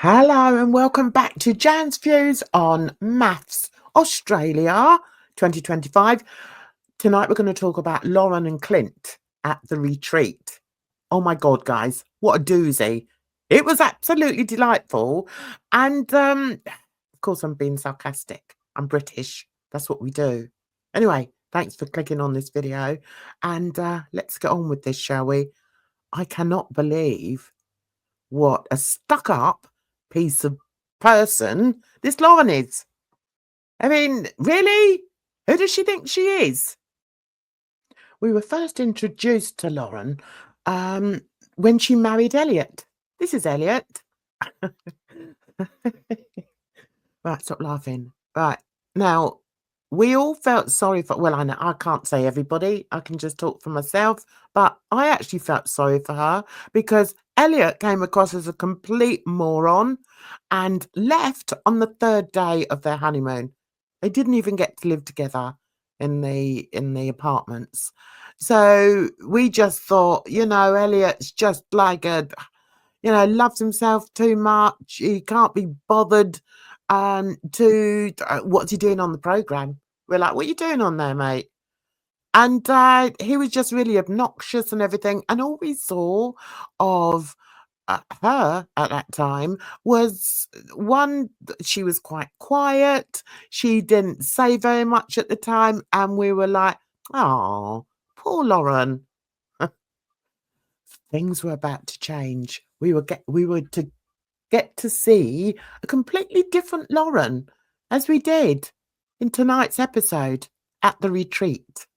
Hello and welcome back to Jan's Views on Mafs Australia 2025. Tonight we're going to talk about Lauren and Clint at the retreat. Oh my God, guys, what a doozy. It was absolutely delightful. And of course, I'm being sarcastic. I'm British. That's what we do. Anyway, thanks for clicking on this video. And let's get on with this, shall we? I cannot believe what a stuck-up piece of person this Lauren is. I mean, really? Who does she think she is? We were first introduced to Lauren when she married Elliot. This is Elliot. Right, stop laughing. Right, now, we all felt sorry for, well, I know I can't say everybody, I can just talk for myself, but I actually felt sorry for her because Elliot came across as a complete moron and left on the third day of their honeymoon. They didn't even get to live together in the apartments. So we just thought, you know, Elliot's just like loves himself too much. He can't be bothered to what's he doing on the program. We're like, what are you doing on there, mate? And he was just really obnoxious and everything. And all we saw of her at that time was one, she was quite quiet. She didn't say very much at the time. And we were like, oh, poor Lauren. Things were about to change. We were to get to see a completely different Lauren, as we did in tonight's episode at the retreat.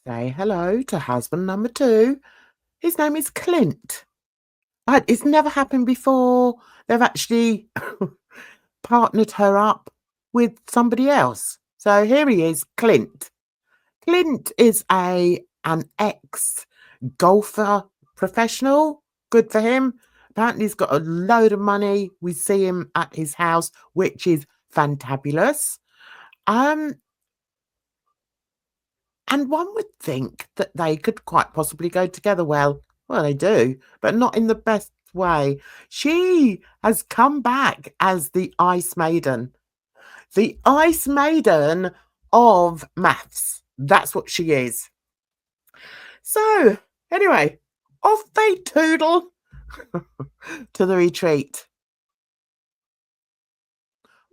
Say hello to husband number 2. His name is Clint. It's never happened before. They've actually partnered her up with somebody else. So here he is, Clint. Clint is an ex-golfer professional. Good for him. Apparently he's got a load of money. We see him at his house, which is fantabulous. And one would think that they could quite possibly go together well. Well, they do, but not in the best way. She has come back as the Ice Maiden. The Ice Maiden of Mafs. That's what she is. So, anyway, off they toodle to the retreat.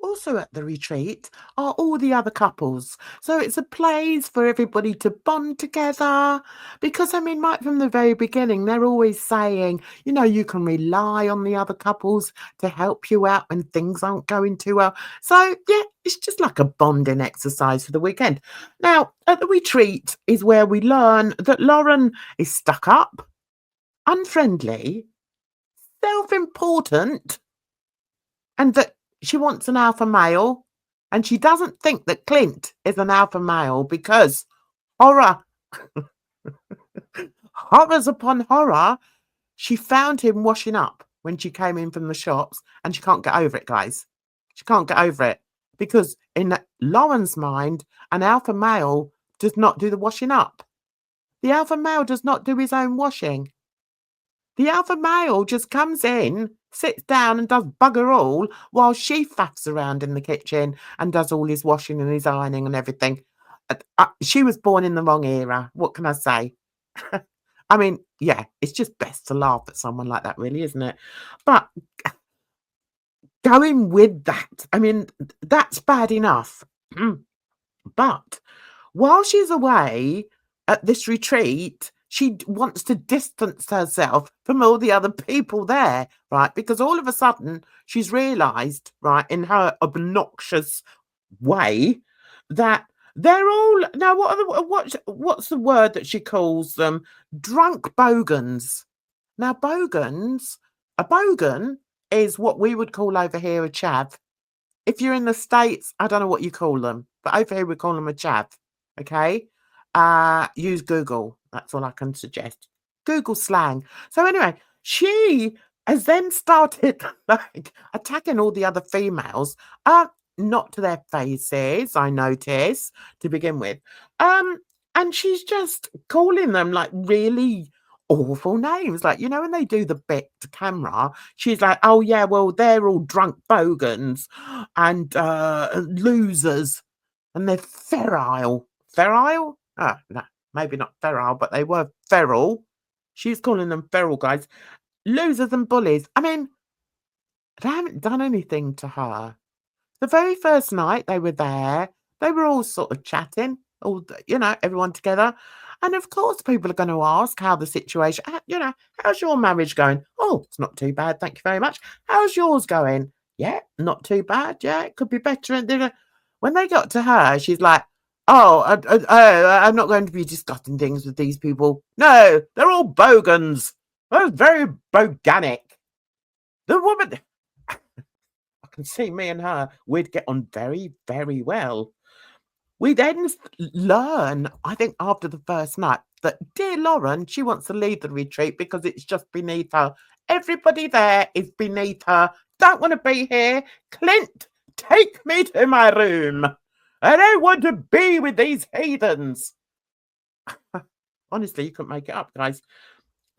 Also at the retreat are all the other couples. So it's a place for everybody to bond together. Because, I mean, right from the very beginning, they're always saying, you know, you can rely on the other couples to help you out when things aren't going too well. So, yeah, it's just like a bonding exercise for the weekend. Now, at the retreat is where we learn that Lauren is stuck up, unfriendly, self-important, and that she wants an alpha male, and she doesn't think that Clint is an alpha male because horrors upon horror, she found him washing up when she came in from the shops, and she can't get over it, guys. She can't get over it because in Lauren's mind, an alpha male does not do the washing up. The alpha male does not do his own washing. The alpha male just comes in, sits down and does bugger all while she faffs around in the kitchen and does all his washing and his ironing and everything. She was born in the wrong era. What can I say? I mean, yeah, it's just best to laugh at someone like that, really, isn't it? But going with that, I mean, that's bad enough. But while she's away at this retreat, she wants to distance herself from all the other people there, right? Because all of a sudden she's realised, right, in her obnoxious way, that they're all now. What's the word that she calls them? Drunk bogans. Now, a bogan is what we would call over here a chav. If you're in the States, I don't know what you call them, but over here we call them a chav. Okay. use Google. That's all I can suggest. Google slang. So anyway, she has then started like attacking all the other females. Not to their faces, I notice, to begin with. And she's just calling them like really awful names. Like, you know, when they do the bit to camera, she's like, oh yeah, well, they're all drunk bogans and losers and they're feral. Feral? Ah, no, maybe not feral, but they were feral. She's calling them feral guys. Losers and bullies. I mean, they haven't done anything to her. The very first night they were there, they were all sort of chatting, all, you know, everyone together. And of course, people are going to ask how the situation, you know, how's your marriage going? Oh, it's not too bad. Thank you very much. How's yours going? Yeah, not too bad. Yeah, it could be better. And when they got to her, she's like, oh, I'm not going to be discussing things with these people. No, they're all bogans. They're very boganic. The woman, I can see me and her, we'd get on very, very well. We then learn, I think after the first night, that dear Lauren, she wants to leave the retreat because it's just beneath her. Everybody there is beneath her. Don't want to be here. Clint, take me to my room. I don't want to be with these heathens. Honestly, you couldn't make it up, guys.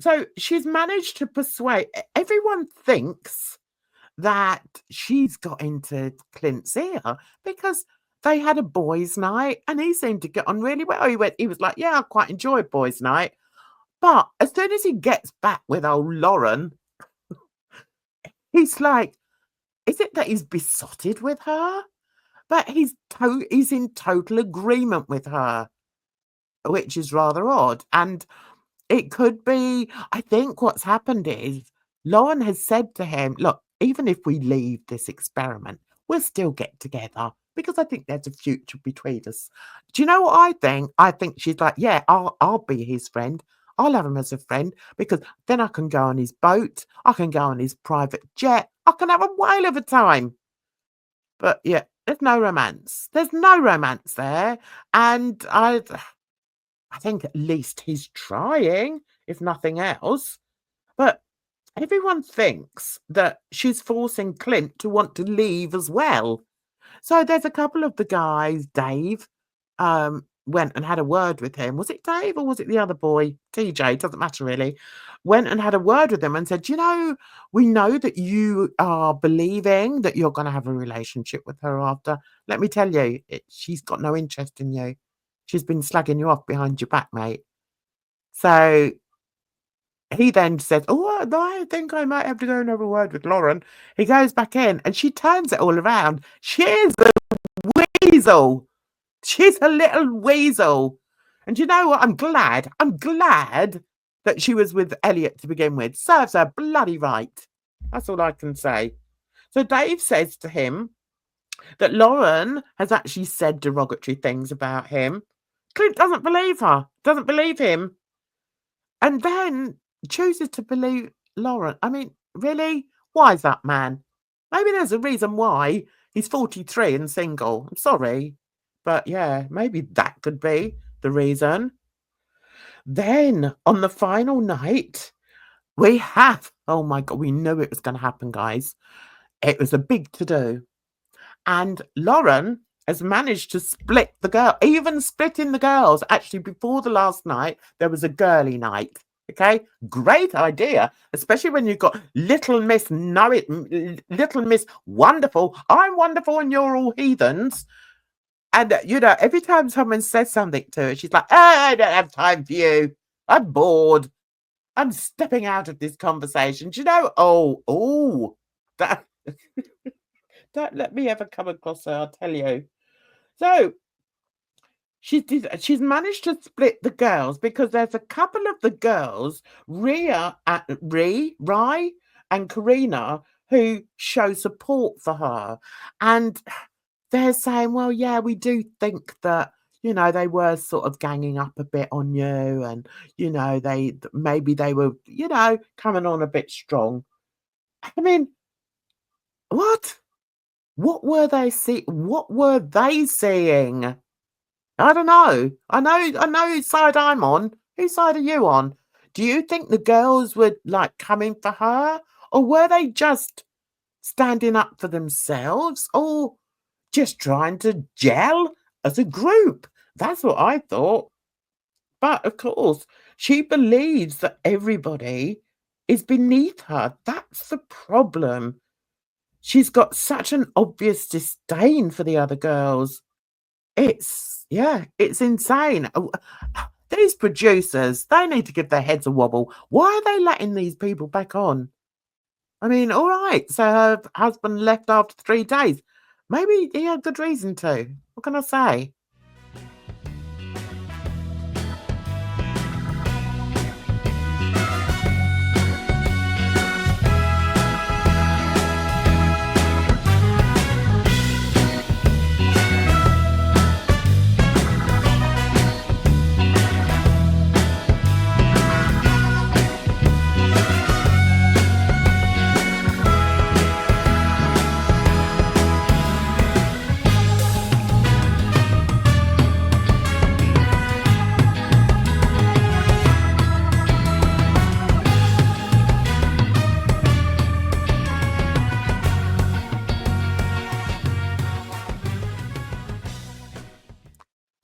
So she's managed to persuade, everyone thinks that she's got into Clint's ear because they had a boys' night and he seemed to get on really well. He was like, yeah, I quite enjoy boys' night. But as soon as he gets back with old Lauren, he's like, is it that he's besotted with her? But he's in total agreement with her, which is rather odd. And it could be, I think what's happened is Lauren has said to him, look, even if we leave this experiment, we'll still get together because I think there's a future between us. Do you know what I think? I think she's like, yeah, I'll be his friend. I'll have him as a friend because then I can go on his boat. I can go on his private jet. I can have a whale of a time. But yeah, there's no romance. There's no romance there. And I think at least he's trying, if nothing else. But everyone thinks that she's forcing Clint to want to leave as well. So there's a couple of the guys, Dave, went and had a word with him. Was it Dave or was it the other boy? TJ, doesn't matter really. Went and had a word with him and said, you know, we know that you are believing that you're going to have a relationship with her after. Let me tell you, she's got no interest in you. She's been slagging you off behind your back, mate. So he then says, oh, I think I might have to go and have a word with Lauren. He goes back in and she turns it all around. She is a weasel. She's a little weasel. And you know what? I'm glad that she was with Elliot to begin with. Serves her bloody right. That's all I can say. So Dave says to him that Lauren has actually said derogatory things about him. Clint doesn't believe her, doesn't believe him. And then chooses to believe Lauren. I mean, really? Why is that, man? Maybe there's a reason why he's 43 and single. I'm sorry. But yeah, maybe that could be the reason. Then on the final night, we have, oh my God, we knew it was going to happen, guys. It was a big to-do. And Lauren has managed to split the girl, even splitting the girls. Actually, before the last night, there was a girly night. Okay, great idea, especially when you've got Little Miss Know It, Little Miss Wonderful. I'm wonderful and you're all heathens. And, you know, every time someone says something to her, she's like, I don't have time for you. I'm bored. I'm stepping out of this conversation. Do you know? That don't let me ever come across her, I'll tell you. So she's managed to split the girls because there's a couple of the girls, Rai and Karina, who show support for her. And they're saying, well, yeah, we do think that, you know, they were sort of ganging up a bit on you and, you know, maybe they were, you know, coming on a bit strong. I mean, what? What were they seeing? I don't know. I know whose side I'm on. Whose side are you on? Do you think the girls were, like, coming for her? Or were they just standing up for themselves? Or just trying to gel as a group? That's what I thought. But, of course, she believes that everybody is beneath her. That's the problem. She's got such an obvious disdain for the other girls. It's yeah, it's insane. These producers, they need to give their heads a wobble. Why are they letting these people back on? I mean, all right, so her husband left after 3 days. Maybe he had good reason to. What can I say?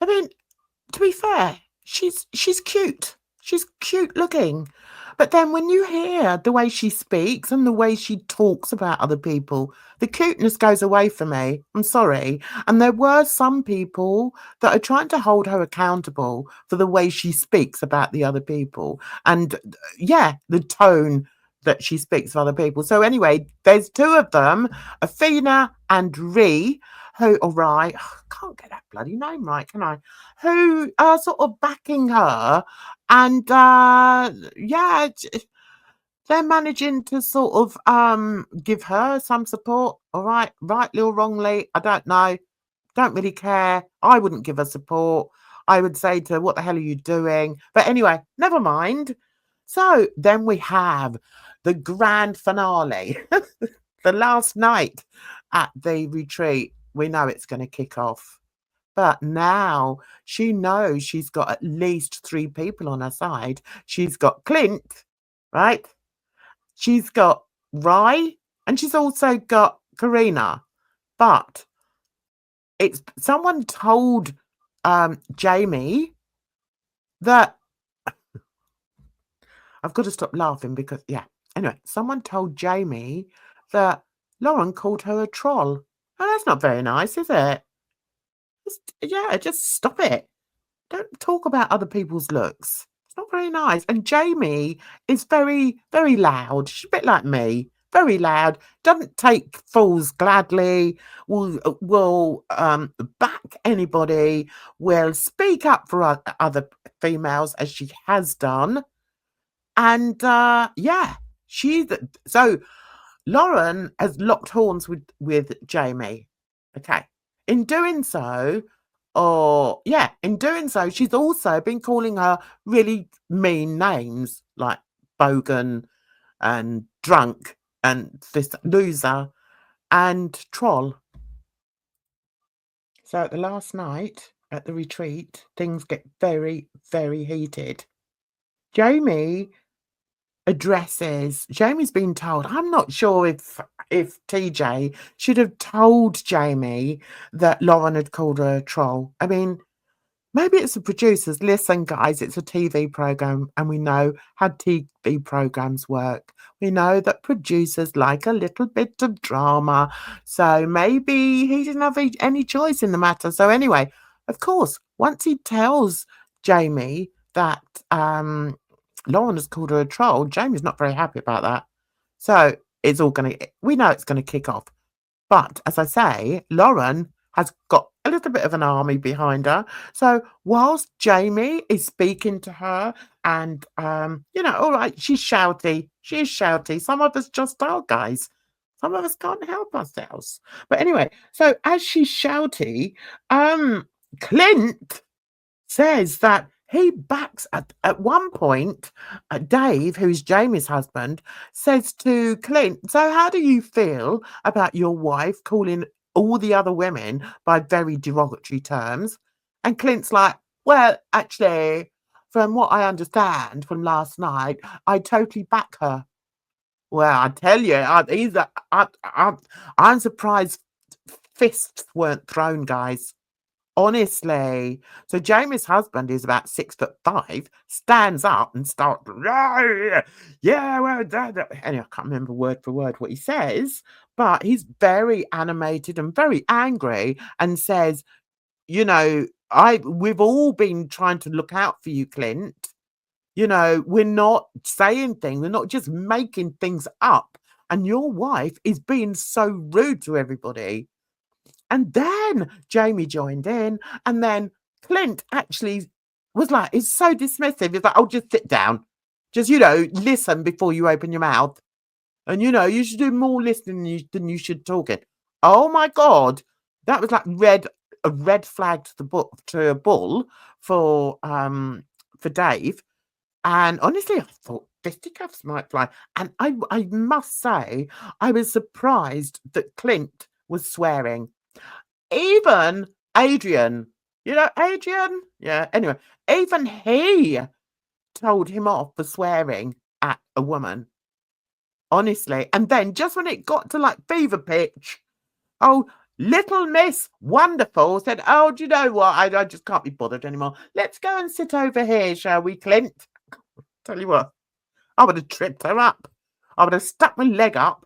I mean, to be fair, she's cute. She's cute looking. But then when you hear the way she speaks and the way she talks about other people, the cuteness goes away for me. I'm sorry. And there were some people that are trying to hold her accountable for the way she speaks about the other people. And yeah, the tone that she speaks of other people. So anyway, there's two of them, Athena and Ree, who are right. Can't get that bloody name right, can I? Who are sort of backing her and yeah, they're managing to sort of give her some support. All right, rightly or wrongly, I don't know. Don't really care. I wouldn't give her support. I would say to her, what the hell are you doing? But anyway, never mind. So then we have the grand finale, the last night at the retreat. We know it's going to kick off. But now she knows she's got at least 3 people on her side. She's got Clint, right? She's got Rye, and she's also got Karina. But it's someone told Jamie that I've got to stop laughing because yeah. Anyway, someone told Jamie that Lauren called her a troll. And that's not very nice, is it? Just stop it. Don't talk about other people's looks. It's not very nice. And Jamie is very, very loud. She's a bit like me. Very loud. Doesn't take fools gladly. Will back anybody. Will speak up for other females as she has done. And yeah, so Lauren has locked horns with Jamie. Okay. In doing so, she's also been calling her really mean names like bogan and drunk and this loser and troll. So at the last night at the retreat, things get very, very heated. Jamie Jamie's been told. I'm not sure if TJ should have told Jamie that Lauren had called her a troll. I mean, maybe it's the producers. Listen, guys, it's a TV program, and we know how TV programs work. We know that producers like a little bit of drama. So maybe he didn't have any choice in the matter. So anyway, of course, once he tells Jamie that Lauren has called her a troll, Jamie's not very happy about that. So we know it's gonna kick off. But as I say, Lauren has got a little bit of an army behind her. So whilst Jamie is speaking to her and all right, she's shouty. She is shouty. Some of us just are, guys. Some of us can't help ourselves. But anyway, so as she's shouty, Clint says that he backs at one point, Dave, who's Jamie's husband, says to Clint, so how do you feel about your wife calling all the other women by very derogatory terms? And Clint's like, well, actually, from what I understand from last night, I totally back her. Well, I tell you, I'm surprised fists weren't thrown, guys. Honestly. So Jamie's husband, who's about 6'5", stands up and starts, yeah, well, anyway, I can't remember word for word what he says, but he's very animated and very angry and says, you know, we've all been trying to look out for you, Clint. You know, we're not saying things, we're not just making things up. And your wife is being so rude to everybody. And then Jamie joined in, and then Clint actually was like, he's so dismissive. He's like, oh, just sit down. Just, listen before you open your mouth. And, you should do more listening than you should talking. Oh, my God. That was like a red flag to a bull for Dave. And honestly, I thought fisticuffs might fly. And I must say, I was surprised that Clint was swearing. Even Adrian, Adrian? Yeah, anyway, even he told him off for swearing at a woman. Honestly. And then just when it got to like fever pitch, oh, little Miss Wonderful said, oh, do you know what? I just can't be bothered anymore. Let's go and sit over here, shall we, Clint? Tell you what, I would have tripped her up. I would have stuck my leg out,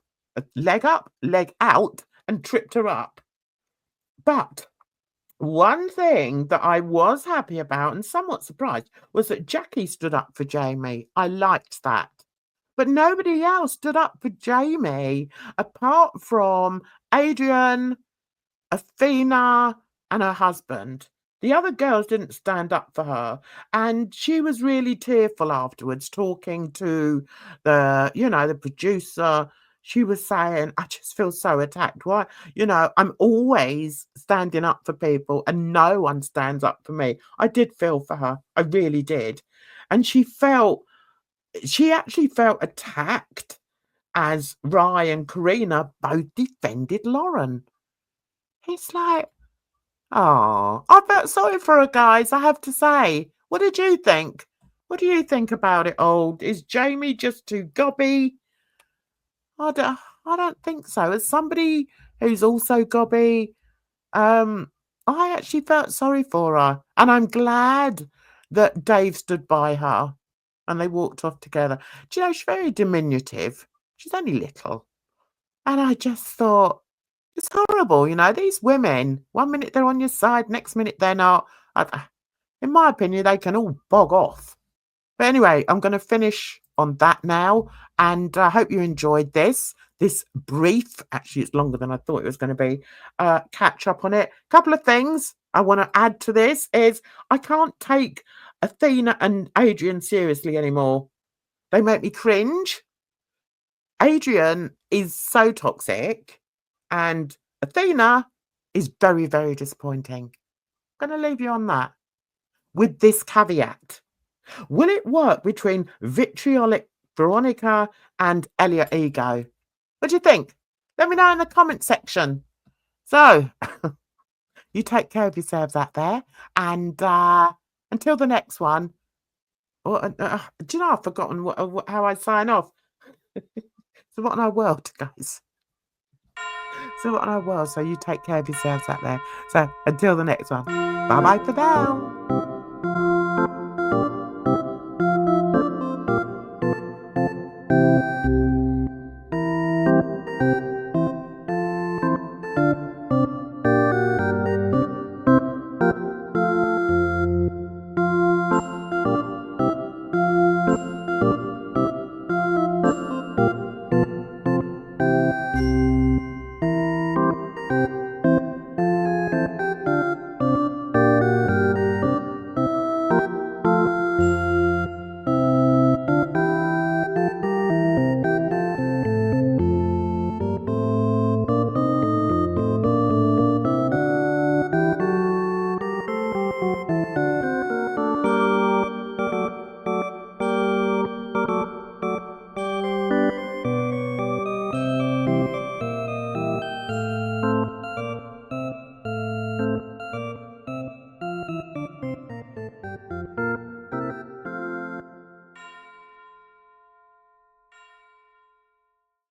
and tripped her up. But one thing that I was happy about and somewhat surprised was that Jackie stood up for Jamie. I liked that. But nobody else stood up for Jamie apart from Adrian, Athena, and her husband. The other girls didn't stand up for her. And she was really tearful afterwards, talking to the producer. She was saying, I just feel so attacked. Why? I'm always standing up for people and no one stands up for me. I did feel for her. I really did. And she actually felt attacked as Rye and Karina both defended Lauren. It's like, oh, I felt sorry for her, guys, I have to say. What did you think? What do you think about it all? Is Jamie just too gobby? I don't think so. As somebody who's also gobby, I actually felt sorry for her. And I'm glad that Dave stood by her and they walked off together. Do you know, she's very diminutive. She's only little. And I just thought, it's horrible, these women, 1 minute they're on your side, next minute they're not. In my opinion, they can all bog off. But anyway, I'm going to finish on that now. And I hope you enjoyed this brief, actually it's longer than I thought it was going to be, catch up on it. Couple of things I want to add to this is I can't take Athena and Adrian seriously anymore. They make me cringe. Adrian is so toxic and Athena is very, very disappointing. I'm going to leave you on that with this caveat. Will it work between vitriolic Veronica and Elliot Ego? What do you think? Let me know in the comment section. So, you take care of yourselves out there. And until the next one. Do you know I've forgotten how I sign off? So what in our world, guys? So what in our world? So you take care of yourselves out there. So until the next one. Bye-bye for now.